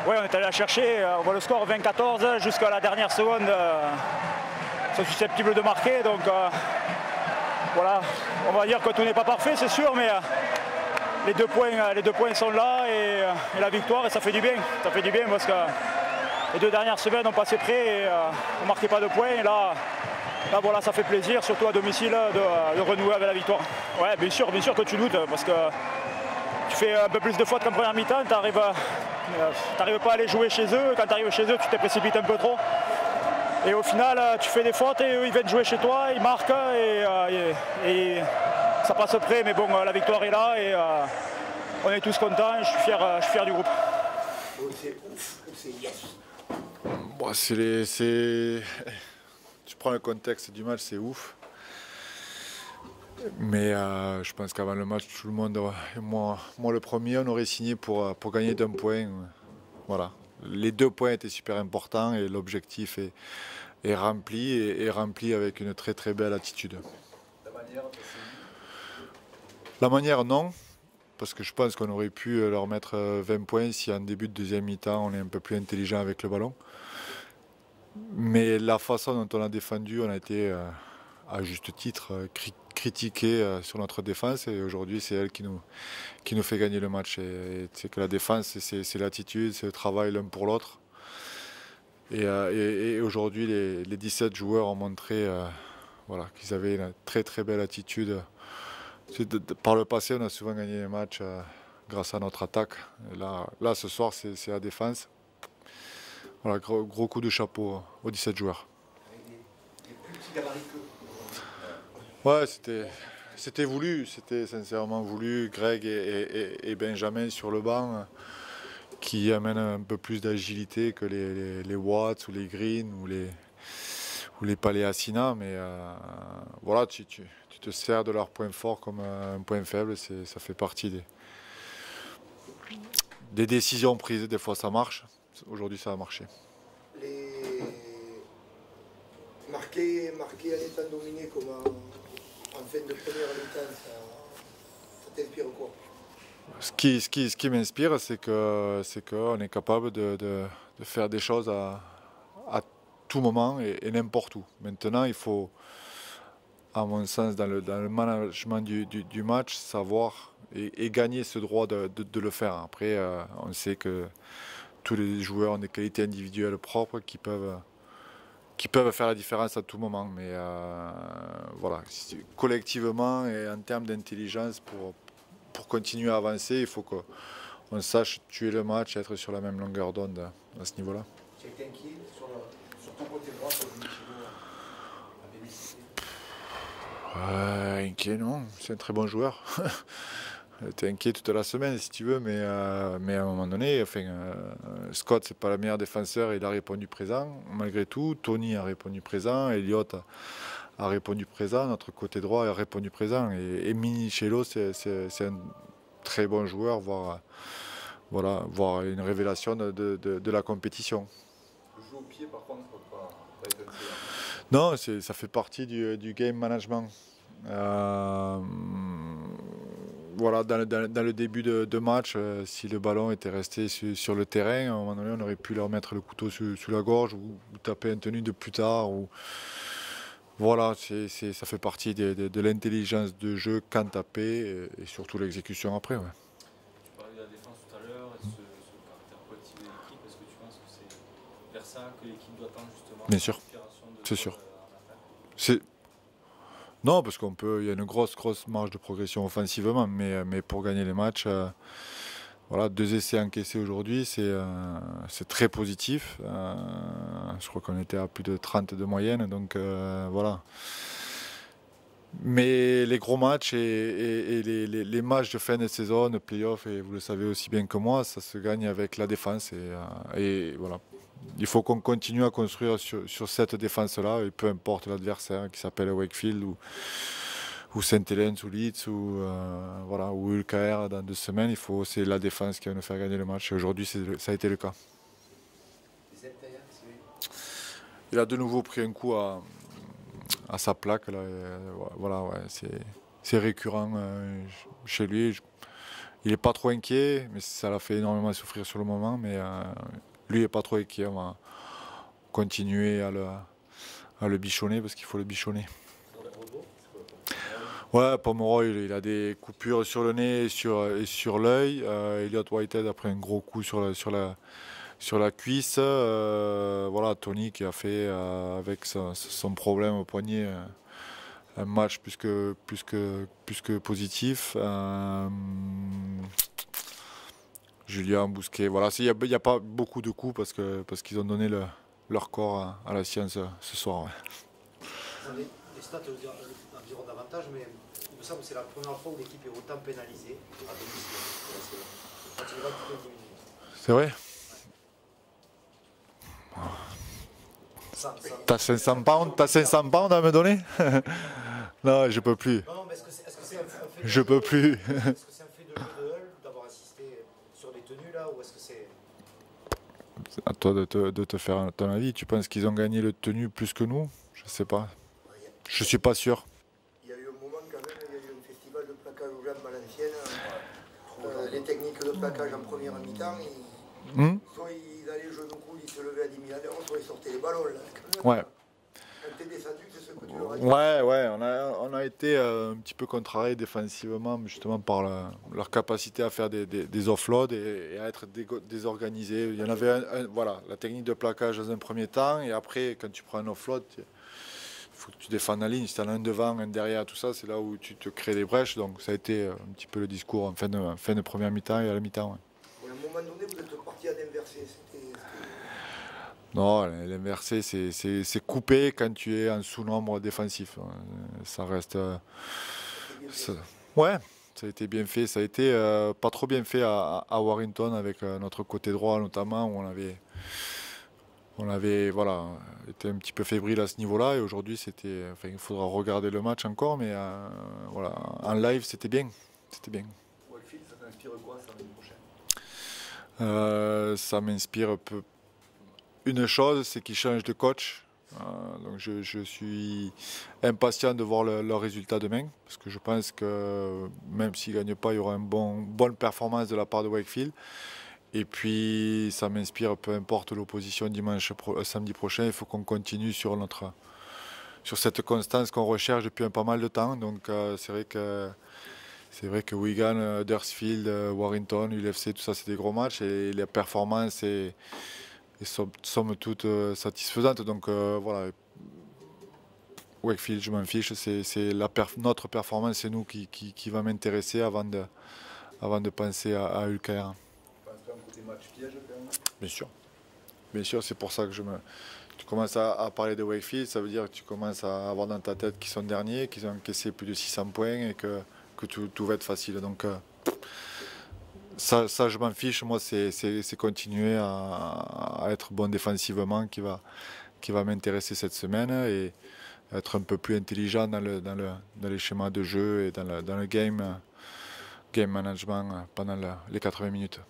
Ouais, on est allé la chercher, on voit le score 20-14 jusqu'à la dernière seconde. Ils sont susceptibles de marquer, donc voilà, on va dire que tout n'est pas parfait, c'est sûr, mais les deux points sont là et la victoire, et ça fait du bien. Ça fait du bien parce que les 2 dernières semaines, on passait près et on ne marquait pas de points. Et là, voilà, ça fait plaisir, surtout à domicile, de renouer avec la victoire. Ouais, bien sûr que tu doutes, parce que tu fais un peu plus de fautes qu'en première mi-temps, tu n'arrives pas à aller jouer chez eux. Quand tu arrives chez eux, tu te précipites un peu trop. Et au final, tu fais des fautes et eux, ils viennent jouer chez toi, ils marquent et ça passe près. Mais bon, la victoire est là et on est tous contents et je suis fier du groupe. C'est ouf ou c'est yes? Bon, tu prends le contexte du match, c'est ouf. Mais je pense qu'avant le match, tout le monde, moi le premier, on aurait signé pour gagner d'1 point. Voilà. Les 2 points étaient super importants et l'objectif est rempli et rempli avec une très très belle attitude. La manière, non, parce que je pense qu'on aurait pu leur mettre 20 points si en début de deuxième mi-temps on est un peu plus intelligent avec le ballon. Mais la façon dont on a défendu, on a été à juste titre critiqué sur notre défense et aujourd'hui c'est elle qui nous fait gagner le match. Et c'est que la défense, c'est l'attitude, c'est le travail l'un pour l'autre. Et aujourd'hui, les 17 joueurs ont montré voilà, qu'ils avaient une très très belle attitude. Par le passé, on a souvent gagné les matchs grâce à notre attaque. Et là, ce soir, c'est la défense. Voilà, gros coup de chapeau aux 17 joueurs. Les plus petits gabarits que... Ouais, c'était voulu, c'était sincèrement voulu. Greg et Benjamin sur le banc qui amènent un peu plus d'agilité que les Watts ou les Green ou les Paleacina. Mais voilà, tu te sers de leur point fort comme un point faible. Ça fait partie des décisions prises. Des fois ça marche. Aujourd'hui ça a marché. Marquer en étant dominé comme en fin de première mi-temps, ça t'inspire quoi? Ce qui m'inspire, c'est qu'on est capable de faire des choses à tout moment et n'importe où. Maintenant, il faut, à mon sens, dans le management du match, savoir et gagner ce droit de le faire. Après, on sait que tous les joueurs ont des qualités individuelles propres qui peuvent faire la différence à tout moment. Mais voilà, collectivement et en termes d'intelligence, pour continuer à avancer, il faut qu'on sache tuer le match et être sur la même longueur d'onde à ce niveau-là. Tu étais inquiet sur ton côté droit sur le Inquiet, non, c'est un très bon joueur. T'es inquiet toute la semaine si tu veux, mais à un moment donné, enfin, Scott c'est pas le meilleur défenseur, il a répondu présent malgré tout. Tony a répondu présent, Elliott a répondu présent, notre côté droit a répondu présent. Et Minichello c'est un très bon joueur, voire une révélation de la compétition. Le jeu au pied par contre, pas être non, ça fait partie du game management. Voilà, dans le début de match, si le ballon était resté sur le terrain, à un moment donné, on aurait pu leur mettre le couteau sous la gorge ou taper un tenue de plus tard. Voilà, ça fait partie de l'intelligence de jeu quand taper et surtout l'exécution après. Ouais. Tu parlais de la défense tout à l'heure et ce caractère collectif de l'équipe. Est-ce que tu penses que c'est vers ça que l'équipe doit tendre justement? Bien sûr, c'est sûr. Non, parce il y a une grosse marge de progression offensivement, mais pour gagner les matchs, voilà, 2 essais encaissés aujourd'hui, c'est très positif. Je crois qu'on était à plus de 30 de moyenne, donc voilà. Mais les gros matchs et les matchs de fin de saison, de play-off, et vous le savez aussi bien que moi, ça se gagne avec la défense. Et voilà. Il faut qu'on continue à construire sur cette défense-là, et peu importe l'adversaire, qui s'appelle Wakefield ou Saint-Helens ou Leeds ou ULKR dans 2 semaines. C'est la défense qui va nous faire gagner le match. Et aujourd'hui, ça a été le cas. Il a de nouveau pris un coup à sa plaque. Là, voilà, ouais, c'est récurrent chez lui. il n'est pas trop inquiet, mais ça l'a fait énormément souffrir sur le moment. Mais lui n'est pas trop inquiet. On va continuer à le bichonner parce qu'il faut le bichonner. Ouais, Pomeroy, il a des coupures sur le nez et sur l'œil. Elliott Whitehead a pris un gros coup sur la cuisse. Voilà, Tony qui a fait avec son problème au poignet un match plus que positif. Julien Bousquet, voilà, il n'y a pas beaucoup de coups parce qu'ils ont donné leur corps à la science ce soir. Ouais. Les stats en diront davantage, mais il me semble que c'est la première fois où l'équipe est autant pénalisée à domicile. Quand il va plutôt diminuer. C'est vrai? Ouais. T'as 500 pounds à me donner? Non, je peux plus. Non, mais est-ce que c'est un fait Je peux plus. Est-ce que c'est un fait de jeu de Hull d'avoir assisté sur les tenues là, ou est-ce que c'est... C'est à toi de te faire ton avis. Tu penses qu'ils ont gagné le tenue plus que nous? Je sais pas. Je suis pas sûr. Il y a eu un moment quand même, il y a eu un festival de plaquage aux jambes à l'ancienne. Les techniques de plaquage en première mi-temps, soit ils allaient genou coude, ils se levaient à 10 000 à l'heure, soit ils sortaient les ballons. Là. Ouais. Quand t'es descendu, c'est ce que tu leur as dit. Ouais, on a été un petit peu contrariés défensivement, justement par leur capacité à faire des offloads et à être désorganisés. Il y en avait voilà, la technique de plaquage dans un premier temps, et après, quand tu prends un offload, il faut que tu défendes la ligne. Si tu en as un devant, un derrière, tout ça, c'est là où tu te crées des brèches. Donc ça a été un petit peu le discours en fin de première mi-temps et à la mi-temps. Ouais. Et à un moment donné, vous êtes parti à l'inversé. Non, l'inversé, c'est coupé quand tu es en sous-nombre défensif. Ça reste... Ouais, ça a été bien fait. Ça a été pas trop bien fait à Warrington avec notre côté droit notamment, où on avait voilà, été un petit peu fébrile à ce niveau-là. Et aujourd'hui, enfin, il faudra regarder le match encore, mais voilà, en live, c'était bien. C'était bien. Wakefield, ça t'inspire quoi ça l'année prochaine? Ça m'inspire une chose, c'est qu'ils changent de coach. Donc je suis impatient de voir leur résultat demain, parce que je pense que même s'ils ne gagnent pas, il y aura une bonne performance de la part de Wakefield. Et puis ça m'inspire, peu importe l'opposition samedi prochain, il faut qu'on continue sur cette constance qu'on recherche depuis pas mal de temps. Donc c'est vrai que Wigan, Huddersfield, Warrington, l'UFC, tout ça, c'est des gros matchs, et les performances et somme toute satisfaisante. Donc voilà, Wakefield, je m'en fiche, c'est notre performance, c'est nous qui va m'intéresser avant de penser à Hull KR. Côté match piège quand même. Bien sûr, c'est pour ça que tu commences à parler de Wakefield, ça veut dire que tu commences à avoir dans ta tête qu'ils sont derniers, qu'ils ont encaissé plus de 600 points et que tout va être facile. Donc ça, je m'en fiche. Moi, c'est continuer à être bon défensivement qui va m'intéresser cette semaine, et être un peu plus intelligent dans les schémas de jeu et dans le game management pendant les 80 minutes.